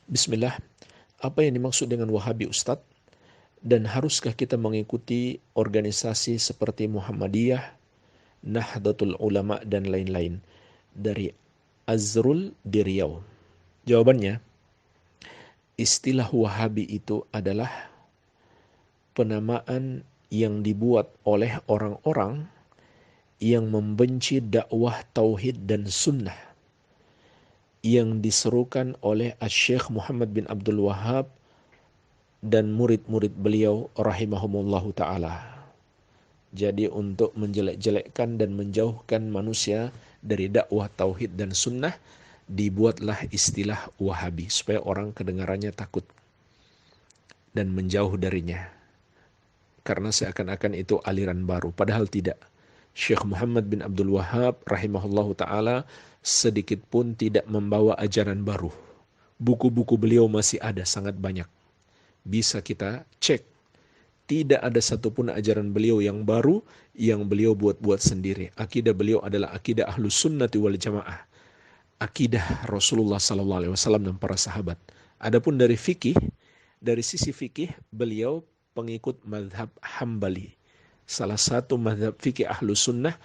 Bismillah, apa yang dimaksud dengan Wahabi Ustadz? Dan haruskah kita mengikuti organisasi seperti Muhammadiyah, Nahdlatul Ulama, dan lain-lain? Dari Azrul di Riau. Jawabannya, istilah Wahabi itu adalah penamaan yang dibuat oleh orang-orang yang membenci dakwah tauhid dan sunnah yang diserukan oleh Asy-Syaikh Muhammad bin Abdul Wahhab dan murid-murid beliau rahimahumullahu ta'ala. Jadi untuk menjelek-jelekkan dan menjauhkan manusia dari dakwah tauhid dan sunnah, dibuatlah istilah Wahabi supaya orang kedengarannya takut dan menjauh darinya. Karena seakan-akan itu aliran baru, padahal tidak. Syekh Muhammad bin Abdul Wahhab rahimahullahu ta'ala sedikit pun tidak membawa ajaran baru. Buku-buku beliau masih ada sangat banyak. Bisa kita cek. Tidak ada satupun ajaran beliau yang baru yang beliau buat-buat sendiri. Akidah beliau adalah akidah Ahlus Sunnati wal Jamaah. Akidah Rasulullah SAW dan para sahabat. Adapun dari fikih, dari sisi fikih beliau pengikut madhab Hambali. Salah satu madhab fikih Ahlus Sunnah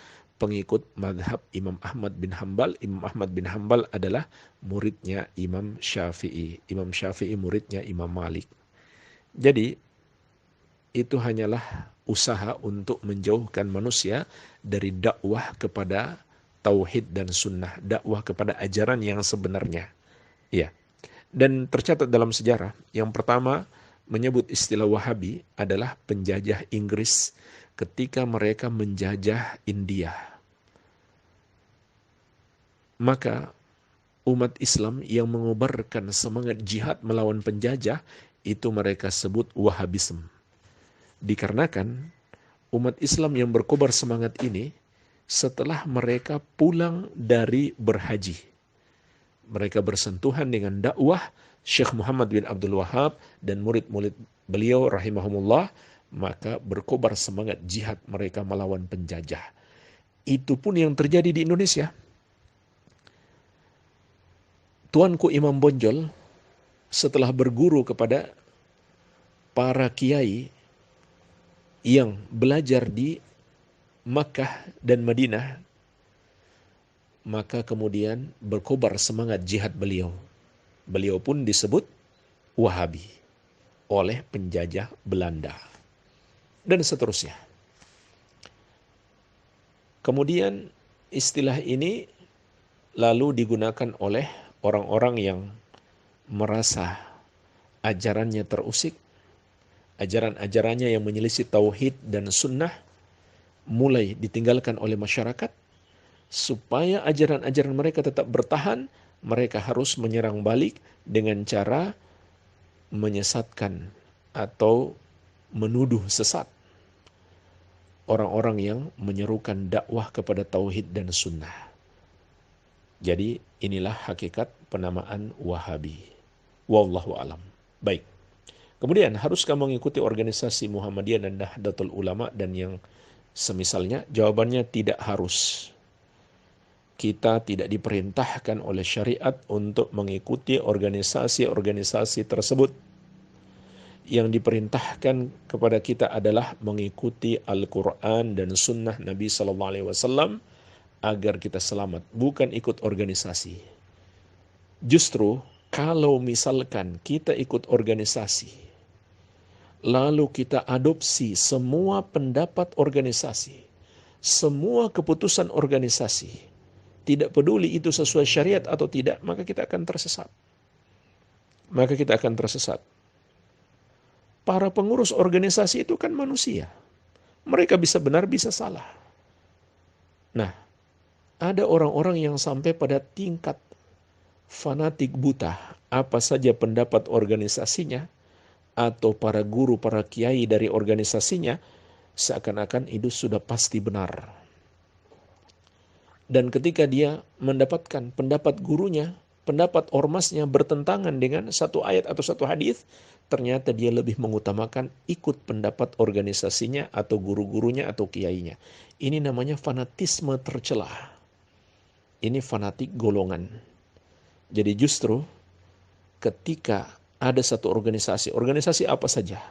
pengikut madhab Imam Ahmad bin Hambal. Imam Ahmad bin Hambal adalah muridnya Imam Syafi'i. Imam Syafi'i muridnya Imam Malik. Jadi itu hanyalah usaha untuk menjauhkan manusia dari dakwah kepada tauhid dan sunnah, dakwah kepada ajaran yang sebenarnya. Ya. Dan tercatat dalam sejarah, yang pertama menyebut istilah Wahabi adalah penjajah Inggris ketika mereka menjajah India. Maka umat Islam yang mengobarkan semangat jihad melawan penjajah itu mereka sebut Wahabisme. Dikarenakan umat Islam yang berkobar semangat ini setelah mereka pulang dari berhaji. Mereka bersentuhan dengan dakwah Syekh Muhammad bin Abdul Wahhab dan murid-murid beliau rahimahumullah, maka berkobar semangat jihad mereka melawan penjajah. Itu pun yang terjadi di Indonesia. Tuanku Imam Bonjol setelah berguru kepada para kiai yang belajar di Makkah dan Madinah, maka kemudian berkobar semangat jihad beliau. Beliau pun disebut Wahabi oleh penjajah Belanda. Dan seterusnya. Kemudian istilah ini lalu digunakan oleh orang-orang yang merasa ajarannya terusik, ajaran-ajarannya yang menyelisih tauhid dan sunnah mulai ditinggalkan oleh masyarakat. Supaya ajaran-ajaran mereka tetap bertahan, mereka harus menyerang balik dengan cara menyesatkan atau menuduh sesat orang-orang yang menyerukan dakwah kepada tauhid dan sunnah. Jadi inilah hakikat penamaan Wahabi. Wallahu alam. Baik. Kemudian haruskah mengikuti organisasi Muhammadiyah dan Nahdlatul Ulama dan yang semisalnya? Jawabannya tidak harus. Kita tidak diperintahkan oleh syariat untuk mengikuti organisasi-organisasi tersebut. Yang diperintahkan kepada kita adalah mengikuti Al-Quran dan Sunnah Nabi SAW agar kita selamat, bukan ikut organisasi. Justru kalau misalkan kita ikut organisasi, lalu kita adopsi semua pendapat organisasi, semua keputusan organisasi, tidak peduli itu sesuai syariat atau tidak, maka kita akan tersesat. Para pengurus organisasi itu kan manusia. Mereka bisa benar, bisa salah. Nah, ada orang-orang yang sampai pada tingkat fanatik buta. Apa saja pendapat organisasinya, atau para guru, para kiai dari organisasinya, seakan-akan itu sudah pasti benar. Dan ketika dia mendapatkan pendapat gurunya, pendapat ormasnya bertentangan dengan satu ayat atau satu hadis, ternyata dia lebih mengutamakan ikut pendapat organisasinya atau guru-gurunya atau kiainya. Ini namanya fanatisme tercela. Ini fanatik golongan. Jadi justru ketika ada satu organisasi apa saja,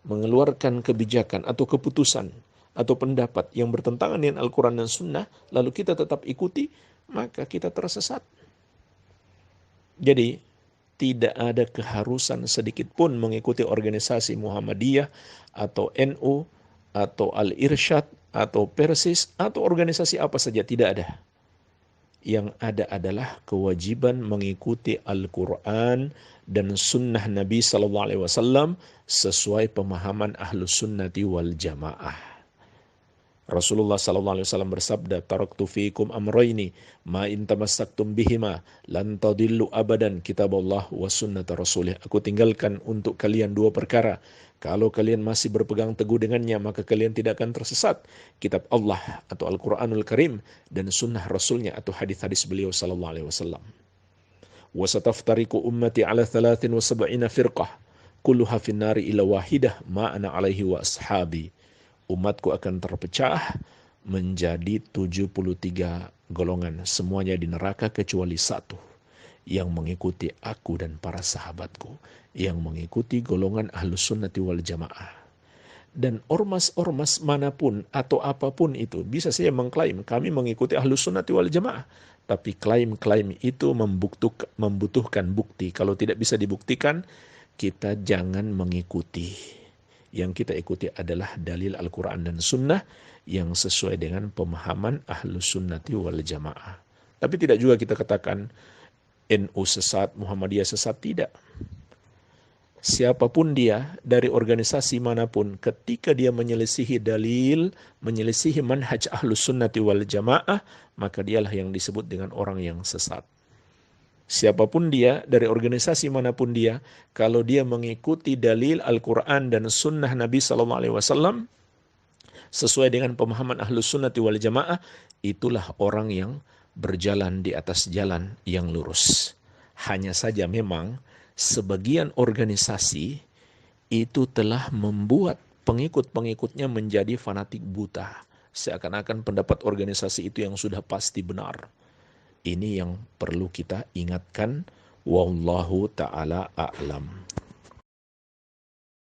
mengeluarkan kebijakan atau keputusan atau pendapat yang bertentangan dengan Al-Quran dan Sunnah, lalu kita tetap ikuti, maka kita tersesat. Jadi, tidak ada keharusan sedikit pun mengikuti organisasi Muhammadiyah atau NU atau Al-Irsyad atau Persis atau organisasi apa saja, tidak ada. Yang ada adalah kewajiban mengikuti Al-Quran dan Sunnah Nabi SAW sesuai pemahaman Ahlus Sunnati wal Jamaah. Rasulullah SAW bersabda, "Taraktu fiikum amrayni, ma in tamassaktum bihima, lan tadillu abadan, kitaballah wa sunnata rasulih." Aku tinggalkan untuk kalian dua perkara. Kalau kalian masih berpegang teguh dengannya, maka kalian tidak akan tersesat. Kitab Allah atau Al-Quranul Karim dan sunnah Rasulnya atau hadis-hadis beliau SAW. Wa sataftariku ummati ala 73 firqah, kulluha finnari ila wahidah, ma ana alaihi wa ashabi. Umatku akan terpecah menjadi 73 golongan. Semuanya di neraka kecuali satu, yang mengikuti aku dan para sahabatku, yang mengikuti golongan Ahlus Sunnati wal Jamaah. Dan ormas-ormas manapun atau apapun itu bisa saja mengklaim kami mengikuti Ahlus Sunnati wal Jamaah. Tapi klaim-klaim itu membutuhkan bukti. Kalau tidak bisa dibuktikan, kita jangan mengikuti. Yang kita ikuti adalah dalil Al-Quran dan Sunnah yang sesuai dengan pemahaman Ahlus Sunnati wal Jamaah. Tapi tidak juga kita katakan NU sesat, Muhammadiyah sesat, tidak. Siapapun dia dari organisasi manapun, ketika dia menyelisihi dalil, menyelisihi manhaj Ahlus Sunnati wal Jamaah, maka dialah yang disebut dengan orang yang sesat. Siapapun dia, dari organisasi manapun dia, kalau dia mengikuti dalil Al-Quran dan Sunnah Nabi SAW sesuai dengan pemahaman Ahlus Sunnati wal Jamaah, itulah orang yang berjalan di atas jalan yang lurus. Hanya saja memang sebagian organisasi itu telah membuat pengikut-pengikutnya menjadi fanatik buta. Seakan-akan pendapat organisasi itu yang sudah pasti benar. Ini yang perlu kita ingatkan. Wallahu ta'ala a'lam.